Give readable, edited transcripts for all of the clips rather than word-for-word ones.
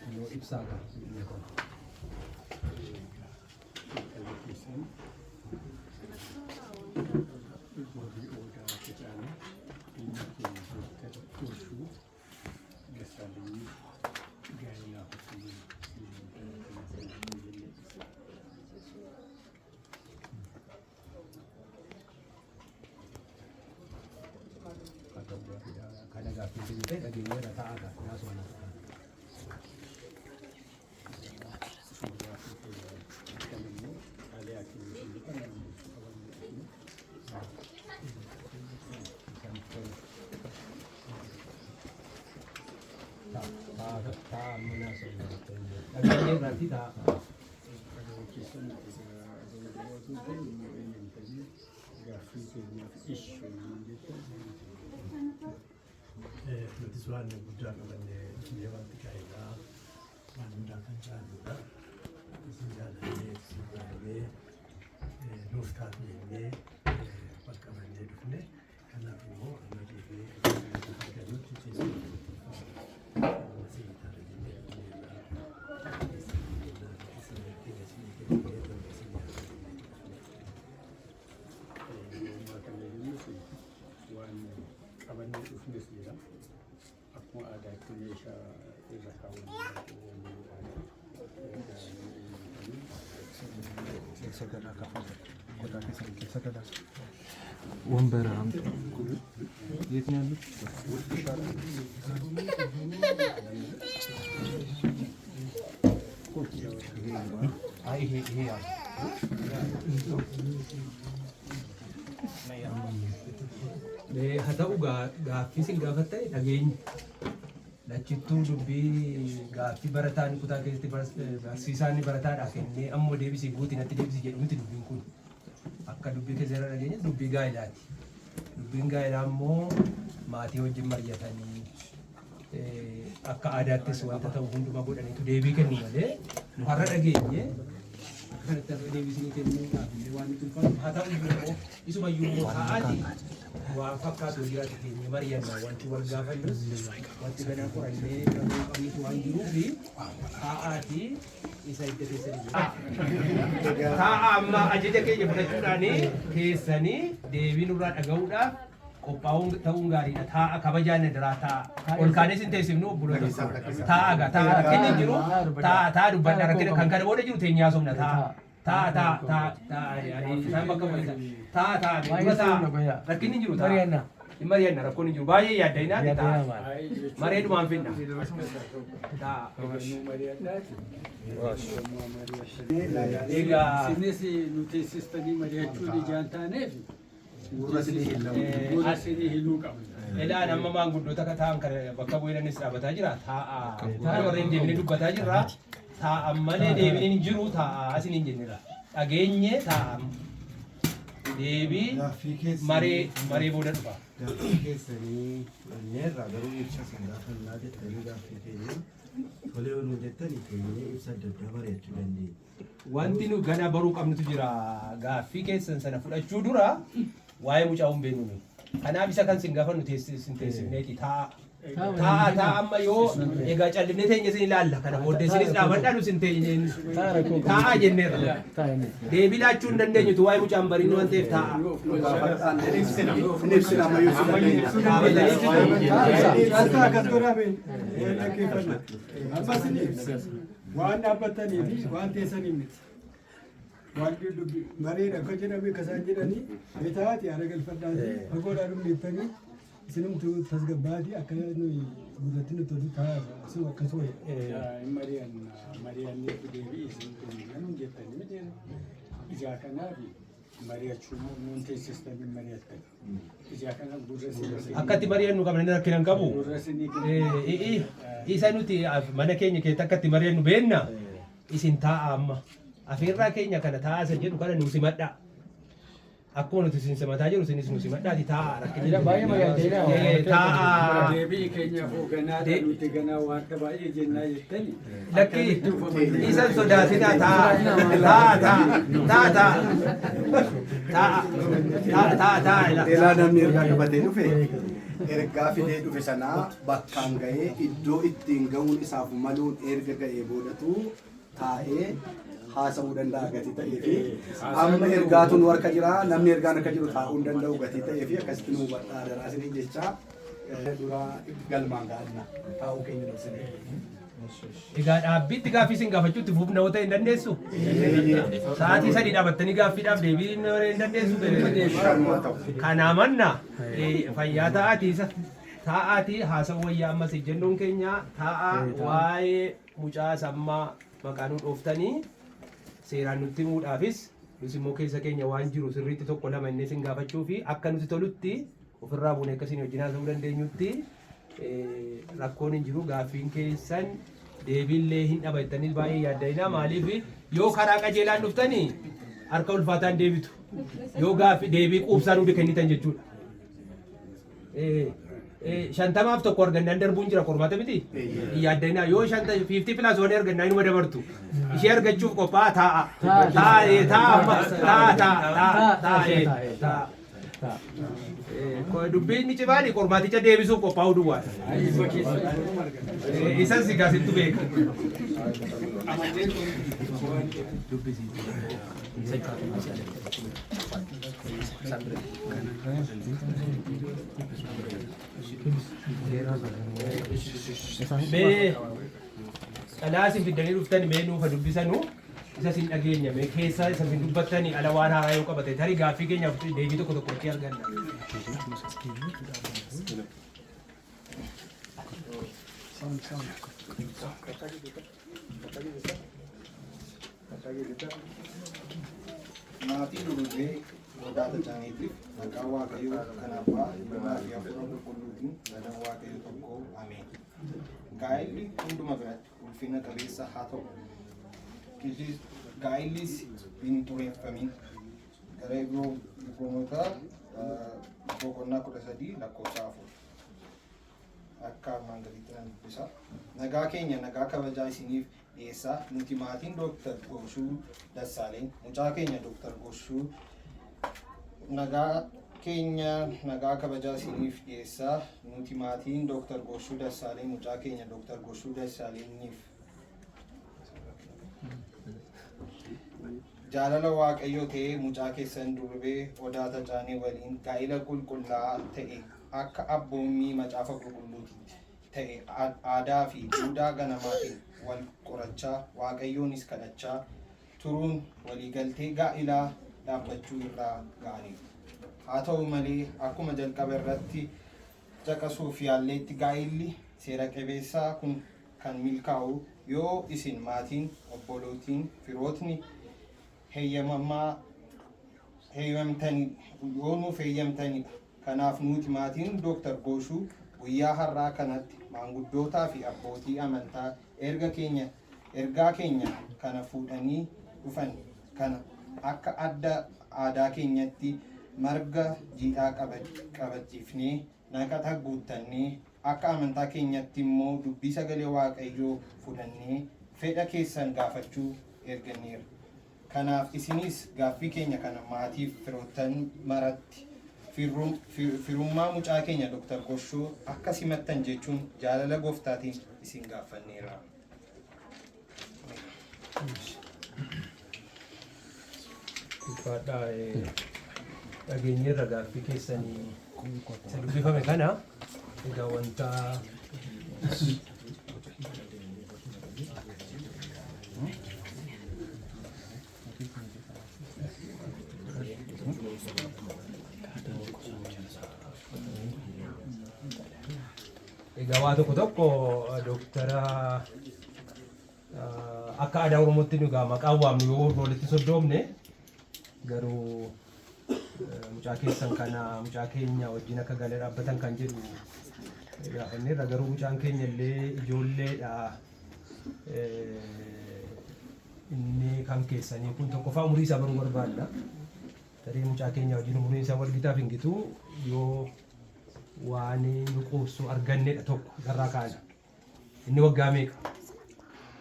Ano ibsa ka? Kada gafin sini teh lagi dia data agak ya soalnya. Tak menasib. Lagi berarti tak. Nuti suwanne guddaa qabannee deemanti ka'eedha. Waan hundaa kan caaluudha. Isin jaalannee isin jaalannee nuuf taatu jennee qaqqabannee dhufne. Kanaaf immoo amma deebinee argamutti teessuma masii taata jennee qabanni dhufnes jira akkuma aadaatti meeshaa irra ወንበር አምጡ። የት ነው ያሉት? አይ ይሄ ያው haa ta'u gaaffii sin gaafatte dhageenya lachittuu dubbii gaaffii barataan kutaa keessatti barsiisaan barataadhaa kennee ammoo deebisii guutii natti deebisii jedhu miti dubbiin kun akka dubbii keessa irra dhageenya dubbii gaa'ilaati. Dubbiin gaa'ilaa immoo maatii wajjin mari'atanii akka aadaattis wanta ta'u hundumaa godhaniitu deebii kennu malee nu har'a dhageenye kanatti har'a deebisanii kennuudhaaf waan nuti ulfaatu haa ta'u immoo isumayyuu immoo haati waan fakkaatu jiraatu keenya mari'annaa wanti wal gaafannus wanti ganaa qorannee qabuu qabnus waan jiruufi haa'aati isa hidda keessanii ta'a amma ajaja keenya fudhachuudhaanii keessanii deebii nurraa dhaga'uudhaaf qophaa'uun ta'uun gaariidha. Ta'a kabajaan daraa ta'a ol kaanee sin teessifnu obbolota ta'a ta'a rakkinni jiru ta'a dubbadha rakkina kan kana booda jiru teenyaa somna ta'a isaan bakka bu'isa ta'a dura ta'a rakkinni jiru ta'a mari'anna rakkoon hin jiru baay'ee yaaddayinaati ta'a mareedumaan finna egaa isinis nu teessistanii mari'achuun ijaan taaneef gurra isinii hiluu qabna. Edaan amma maanguddoota akka ta'an kan bakka bu'eenis dhaabataa jira ta'a warreen deebinee dubbataa jirra ta'a malee deebineen hin jiru ta'a asin hin jennera dhageenye ta'a deebii maree booda dhufa. gaaffii keessanii fudhanneerra garuu ibsa sangaafannaa jettanii gaaffii keenya tolee oluu jettanii keenyee ibsa adda addaa mari'achuu dandeenya. Wanti nu gana baruu qabnutu jira gaaffii keessan sana fudhachuu dura waa'ee mucaa hin beeknu. Kanaaf isa kan sin gaafannu teessifneeti ta'a amma yoo egaa callisnee teenya sin ilaalla kana booddee sinis dhaabadhaa nu sin teenye ta'a jenneerra deebii laachuu hin dandeenyu tu waa'ee mucaan bariin waan ta'eef waan dhaabbatanii fi waan teessanii miti. Wanti mareedha akka jedhame kasaan jedhanii beetaati haala galfadhaati fagoodhaa dhumneettanii isinumtu tasgabbaati akka nuyi gurratti nuti hojii taa'aa sun akkasuma. Mari'annee deebii isin kennan jettanii ijaa kanaaf mari'achuun nuun teessistanii mari'attanii ijaa kanaaf gurra isin akkatti mari'annu qabna inni rakkinan qabu isa nuti mana keenya keessatti akkatti mari'annu beenna isin taa'a amma. Afeerraa keenya kana taa'aa jedhu kana nu simadha. akkuma nuti isin simataa jiru isinis nu simadhaati taa'aa Jira baay'ee magaalaa taa'aa deebii keenyaaf hoogganaa nuti ganaa waan baay'ee jennaa jettani. lakki isan sodaatina taa'aa Eelaa namni ergaa qabatee dhufe ergaa fidee dhufe sanaa bakkaan ga'ee iddoo ittiin ga'uun isaaf maluun erga ga'ee boodatu taa'ee haasa'uu danda'a gatii ta'ee fi amma ergaatu nu harka jira namni ergaan akka jiru taa'uu hin danda'u gatii ta'ee fi akkasitti nu hubadhaa daraasanii jecha dura galmaan ga'anna taa'uu keenya dursinee. egaa dhaabbiitti gaaffii isin gaafachuutti fuufna ta'uu hin dandeessu sa'aatii sadii dhaabattanii gaaffiidhaaf deebii hin dandeessu kanaa manna fayyaa taa'aatii haasa'uu wayyaa ammas ejjennoon keenya taa'aa waa'ee mucaa sammaa maqaa nu dhooftanii seeraan nutti himuudhaafis nus immoo keessa keenya waan jiru sirriitti tokko lama inni isin gaafachuu fi akka nuti tolutti ofirraa buunee akkasiin wajjin haasa'uu dandeenyutti rakkoon hin jiru gaaffiin keessan deebiillee hin dhabattaniis baay'ee yaadda'ina maaliif yoo karaa qajeelaan dhuftanii harka ulfaataan deebitu yoo gaaffii deebii quubsaa nuti kennitan jechuudha. Shantamaaf tokko argannaan darbuun jira qormaata miti yaadda'ina yoo 50 plus 1 argannaan inuma dabartu ishee argachuuf qophaa'aa ta'a. Dubbiin ni cimaani qormaaticha deebisuuf qophaa'uu duwwaadha. Isaan si gaasittu beeka. Mee dhalaa isin fiddanii dhuftani mee nuufa dubbisanu isa sin dhageenya mee keessa isa fin dubbattanii ala waan haaraa yoo qabate tarii gaaffii keenyaaf deebii tokko tokkotti arganna. Maatii Durubee wadaata isaaniitiif maqaa Waaqayyoo kan Abbaa, Ilmaa fi Hafuura Qulqulluutiin galan Waaqayyo tokko Ameen. Gaa'illi hunduma biratti ulfina qabeessa haa ta'u. Gaa'illis hin xureeffamin. Gara Ibroomotaa boqonnaa 13 lakkoofsa 4. Akka armaan gadiitti nan dubbisa. Nagaa keenya nagaa kabajaa isiniif dhiyeessaa nuti maatiin Dooktar Goshuu Dassaaleny mucaa keenya Dooktar Goshuu nagaa keenya nagaa kabajaa isiniif dhiyeessaa nuti maatiin Dooktar Goshuu Dassaaleny mucaa keenya Dooktar Goshuu Dassaalenyiif jaalala Waaqayyoo ta'ee mucaa keessan Durubee Odaa Tacaanii waliin gaa'ila qulqullaa'aa ta'e akka abboommii macaafa qulqulluuti ta'e aadaa fi duudhaa ganamaatiin wal qorachaa Waaqayyoonis kadhachaa turuun waliigaltee gaa'ilaa dhaabbachuu irraa ga'aniiru. Haa ta'u malee akkuma jalqaba irratti caqasuuf yaalleetti gaa'illi seera qabeessaa kun kan milkaa'u yoo isin maatiin obbolootiin firootni heeyyamtanidha. Kanaaf nuti maatiin Dooktar Goshuu guyyaa har'aa kanatti maanguddootaa fi abbootii amantaa ergaa keenya kana fuudhanii dhufan kana akka aadaa keenyatti marga jiidhaa qabachiifnee naqata guuttannee akka amantaa keenyatti immoo dubbii sagalee Waaqayyoo fudhannee fedha keessan gaafachuu erganneera. Kanaaf isinis gaaffii keenya kana maatiif firoottan maratti firummaa mucaa keenya Dooktar Goshuu akka simattan jechuun jaalala gooftaatiin isin gaafanneera. Dhageenyeerra gaaffii keessanii isa dubbifame kana egaa wanta egaa waa tokko Dooktara akka aadaa Oromootti nu egaa maqaa waamnu yoo walitti soddoomne garuu mucaa keessan kana mucaa keenya wajjin akka galee dhaabbatan kan jedhu gaafanneerra garuu mucaan keenya illee ijoolleedha. Inni kan keessanii kun tokkoffaa umurii isaa baruu barbaadna. tarii mucaa keenya wajjin umuriin isaa wal gitaaf hin gitu yoo waan nu quubsu argannedha tokko irraa kaana. Inni waggaa meeqa?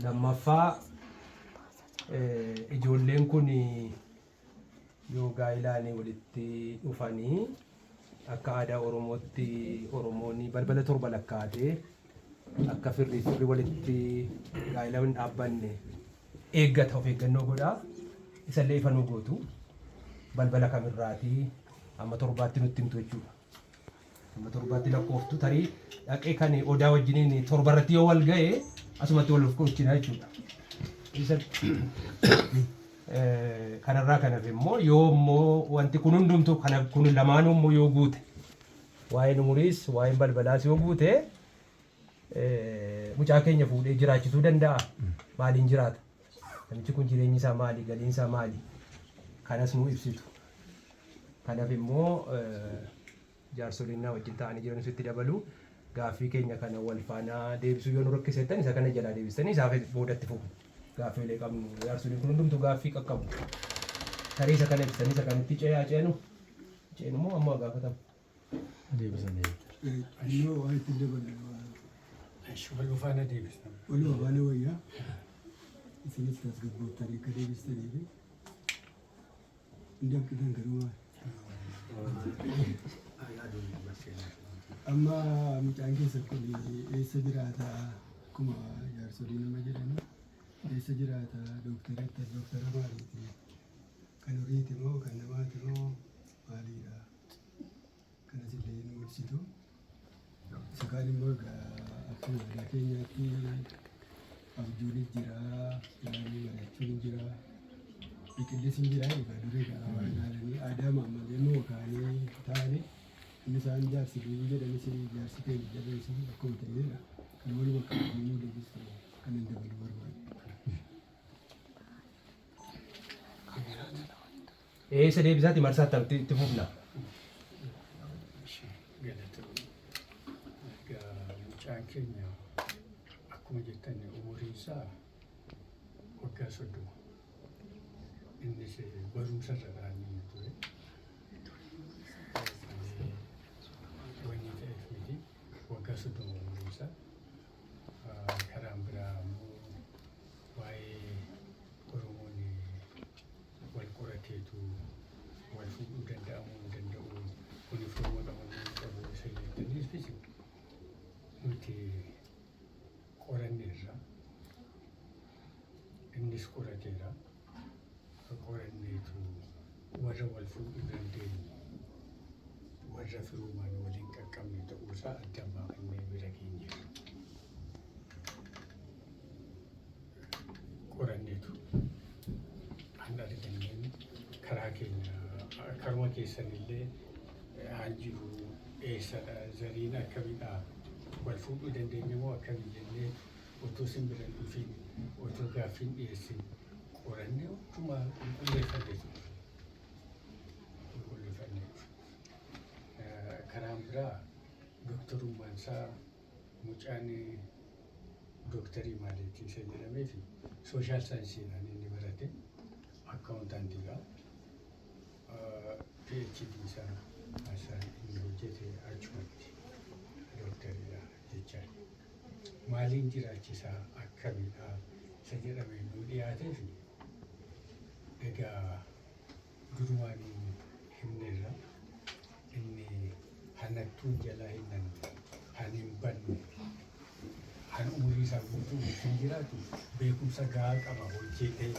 Lammaffaa ijoolleen kun yoo gaa'ilaanii walitti dhufanii akka aadaa Oromootti Oromoon balbala torba lakkaatee akka firri walitti gaa'ila hin dhaabbanne eeggata of eeggannoo godhaa. Isallee ifa nu gootu balbala kamirraatii amma torbaatti nutti himtu jechuudha. Amma torbaatti lakkooftu tarii dhaqee kan odaa wajjiniin torbarratti yoo wal ga'e asumatti wal of qolchina jechuudha. Kanarraa kanarra immoo yoo immoo wanti kun hundumtu kun lamaanuu immoo yoo guute waa'een umuriis waa'een balbalaas yoo guute mucaa keenya fuudhee jiraachisuu danda'a. Maaliin jiraata? Namichi kun jireenyi isaa maali? Galiin isaa maali? Kanas nu ibsitu. Kanaaf immoo jaarsoliin wajjin ta'anii jiran itti dabalu gaaffii keenya kana wal faanaa deebisuu yoo nu rakkiseettan isa kana jalaa deebistanii isaaf boodatti fufu. Gaaffiilee qabnu jaarsoliin kun hundumtuu gaaffii qaqqabu. Tarii isa kana ibsanii isa kanatti ceenu immoo amma gaafatamu. Deebisanii. Annoo waan itti dabalan. Wal faana deebisna. Wal faana wayyaa. Isinis tasgabbootanii akka deebistanii fi hin danqitan garuu amma mucaan keessa kun eessa jiraata akkuma jaarsolii nama jedhani eessa jiraata dooktara maaliiti kan horiiti moo kan namaati moo maaliidha kanas illee nu ibsitu isa kaan immoo akkuma aadaa keenyaatti abjuunis jira yaani mari'achuun jira biqillis hin jira egaa durii gara waan ilaalanii aadaa maammalee moo kaanii taa'anii inni isaan jaarsi deebii jedhanis jaarsi keenya jedhanis akkuma ta'edha kan waluma qabanii nu deebisu kan hin dabalu barbaadu. Isa deebisaati marsaatti itti fufna. Mucaan keenya akkuma jettan umuriin isaa waggaa 30. Innis barumsa irra dhaanii ture. Wanni ta'eef miti waggaa 30 umuriin isaa. Karaan biraa immoo waa'ee Oromoon wal qorateetu wal fuudhuu danda'amuu hin danda'u kuni furmaata amanuu qabu isa jettaniifis nuti qoranneerra innis qorateera qoranneetu warra wal fuudhuu dandeenyu warra firuumaan waliin qaqqabne ta'uusaa addaan baafannee bira geenyeerra. Qoranneetu kan arganneen karaa keenya karuma keessanillee haal jiru eessadha zariin akkamidha wal fuudhuu dandeenya moo akkamii jennee otoo sin biran dhufiin otoo gaaffiin dhiyeessin qorannee hundumaa qulqulleeffannee karaan biraa dooktarummaan isaa mucaan dooktarii maaliitii isa jedhamee fi sooshaal saayinsiidhaan inni barate akkaawuntaantiidha. PhD isaa inni hojjete achumatti dooktariidha jechaan. Maaliin jiraachisaa akkamidha isa jedhamee nuu dhiyaateef egaa durumaan himneerra inni hanattuun jalaa hinnan hin banne kan umurii isaa guutuu ittiin jiraatu beekumsa gahaa qaba hojjetee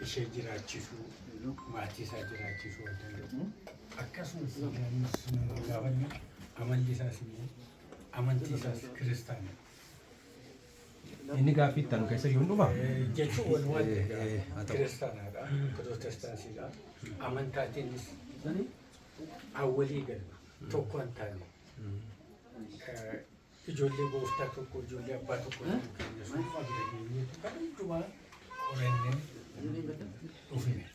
ishee jiraachisuu maatii isaa jiraachisuu waan danda'u. Akkasumas gaafanne amalli isaas immoo amantii isaas kiristaana. Inni gaaffii itti aanu keessa yoo dhuma Jechuun walumaa kiristaanaadha pirootestaansiidha amantaatiinis awwalii galma tokko hin taane. Ijoollee gooftaa tokko ijoollee abbaa tokko keenya suufa bira geenyeetu kan hundumaa qorannee dhufne.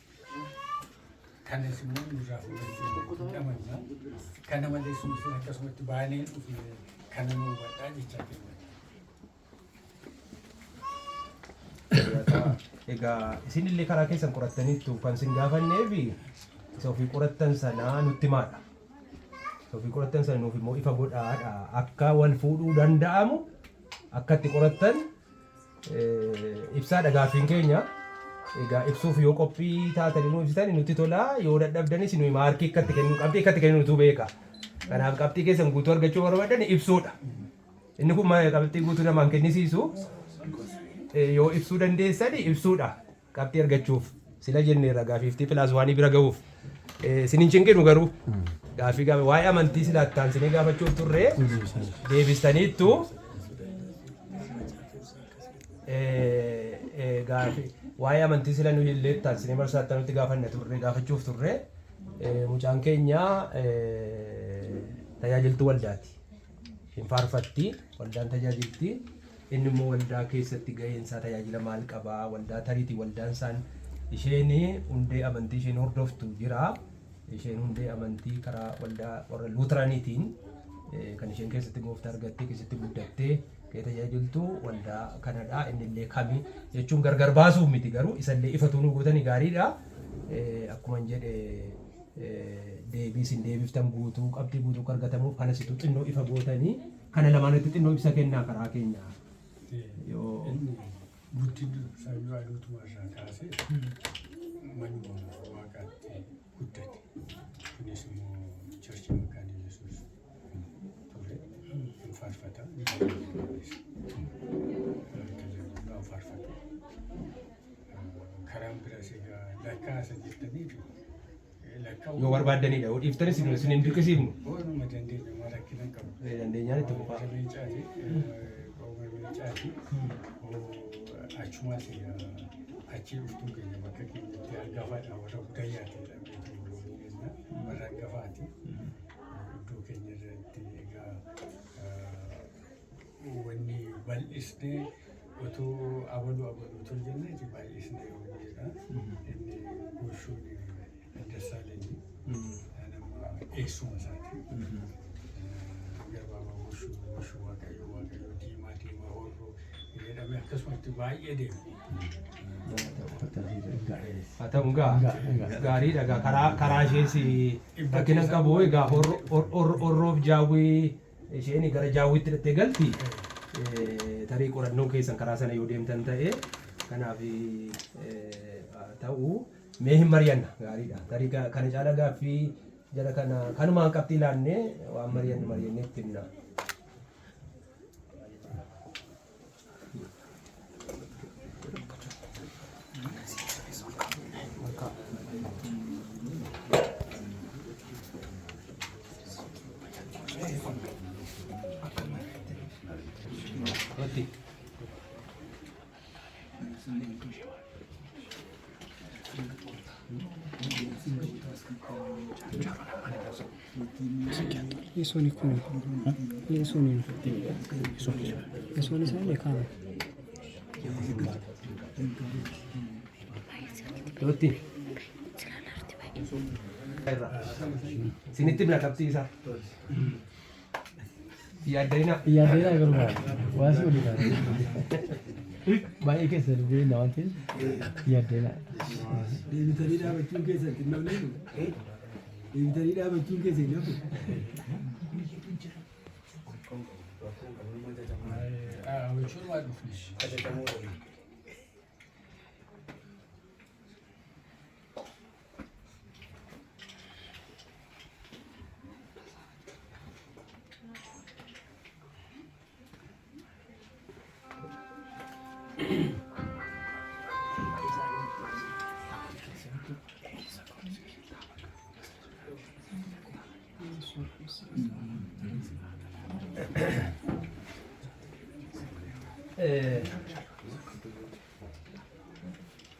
Kanas immoo nurraa fudhachuu dhamanna. Kana malees nuti akkasumatti baanee dhufne kana nu hubadhaa jechaa keenya. Egaa isinillee karaa keessan qorattaniittu kan isin gaafanneefi isa ofii qorattan sanaa nutti maadha. Isa ofii qorattan sana nuuf immoo ifa godhaadha. Akka wal fuudhuu danda'amu akka itti qorattan ibsaadha gaaffiin keenya. Egaa ibsuuf yoo qophii taatanii nuuf ibsitan nutti tola. Yoo dadhabdanis nuyi maarkii akkatti kennu qabxii akkatti kennu nutu beeka. Kanaaf qabxii keessan guutuu argachuu barbaadan ibsuudha. Inni kun qabxii guutuu namaan kennisiisu. Yoo ibsuu dandeessani ibsuudha qabxii argachuuf sila jenneerra gaaffiiftii pilaas waanii bira ga'uuf sinin cinqinu garuu gaaffii waa'ee amantii silaattaan sinii gaafachuuf turree deebistaniittu gaaffii waa'ee amantii sila nuyi illee ittaan sinii marsaattaan nutti gaafanne turree gaafachuuf turree mucaan keenya tajaajiltuu waldaati hin faarfatti waldaan tajaajilti. Inni immoo waldaa keessatti ga'eensaa tajaajila maal qabaa waldaa tariitii waldaan isaan isheen hundee amantii isheen hordoftu jira. Isheen hundee amantii karaa waldaa warra luuteraaniitiin kan isheen keessatti gooftaa argattee keessatti guddattee tajaajiltu waldaa kanadha. Inni illee kami jechuun gargar baasuuf miti garuu isallee ifatuu nu gootanii gaariidha. Akkuma jedhe deebiisin deebiftan guutuu qabxii guutuu argatamuuf kana situ xinnoo ifa gootanii kana lamaanitti xinnoo ibsa kennaa karaa keenya. Guddinni saayinaa adootuma irraa kaasee manuma waaqaatti guddate. Kunis immoo charchii maqaan Yesuus ture. Hin faarfata. Faarfata. Karaan biras egaa lakkaasa jettaniifi yoo barbaadanidha. Yoo dhiiftanis isin hin dirqisiifnu. Waanuma dandeenya waan rakkina qabu. Dandeenyaan itti fufaa. Caati achumas achi dhuftuu keenya bakka keenyatti hangafaadha warra guddaa ta'edha warra hangafaati iddoo keenya irratti egaa wanni bal'isnee otoo abaluu otoo jenneeti baay'isnee hojjedha inni gochuun Dassaalenyi nama eessuma isaati garbaaba gochuu waaqayyo diimaa horroo jedhamee akkasumatti baay'ee deemu. Haa ta'u gaariidha karaa ishees rakkina qabu egaa horroof jaawwii isheen gara jaawwiitti hidhattee galti tarii qorannoo keessan karaa sana yoo deemtan ta'e kanaaf ta'u mee hin mari'anna gaariidha tarii kana caala gaaffii jara kana kanumaan qabxii ilaannee waan mari'annee itti himna. Yesooni kun Yesooni sana kana Tutti. Sinitti bina qabxiisa. Yaaddeena garuu waasii olii taate baay'ee keessa dubbii na waan ta'eef yaaddeena. Deebitanii dhaabachuun keessatti hin dhabne deebitanii dhaabachuun keessa hin dhabne. Jechuun maal dhufnis?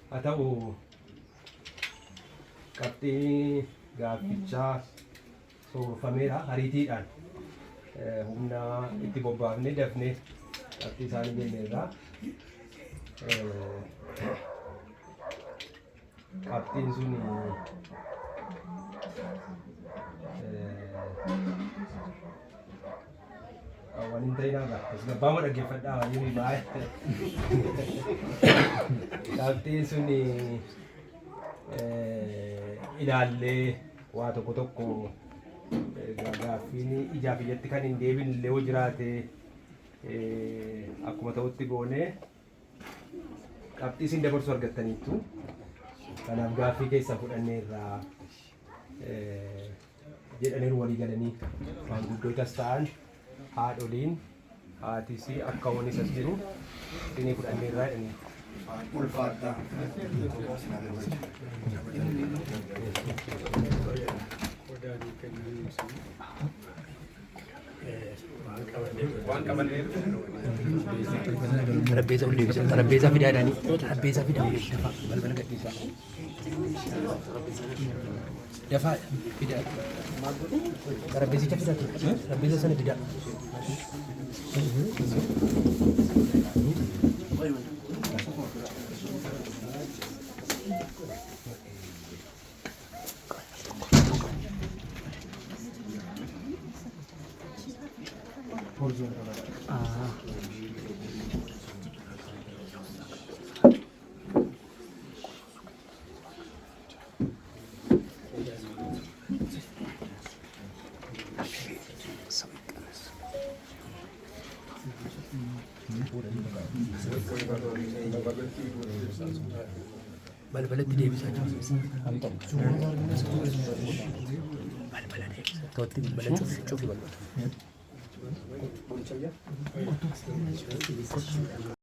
haa ta'u qabxii gaaffichaa soorfameera ariitiidhaan humna itti bobbaafnee dafnee qabxii isaanii jenneerraa qabxiin sun hin ta'inaa ga'a. Gabbaama dhaggeeffadhaa waayee baay'ee. Qabxiin sun ilaallee waa tokko gaaffiin ijaaf iyyatti kan hin deebine illee yoo jiraate akkuma ta'utti goonee qabxii isin dabarsu argattaniittu. Kanaaf gaaffii keessaa fudhannee irraa jedhaniiru walii galanii maanguddootas ta'an haadholiin haatis akka wanis as jiru isinii fudhannee irraa jedhanii. Ulfaadhaa. Terabeza udah bisa terabeza tidak ada nih terabeza tidak dapat bal-bal nggak bisa dapat tidak terabeza tidak terabeza sana tidak bal-balan tidak bisa bal-balan totin balan cuci bal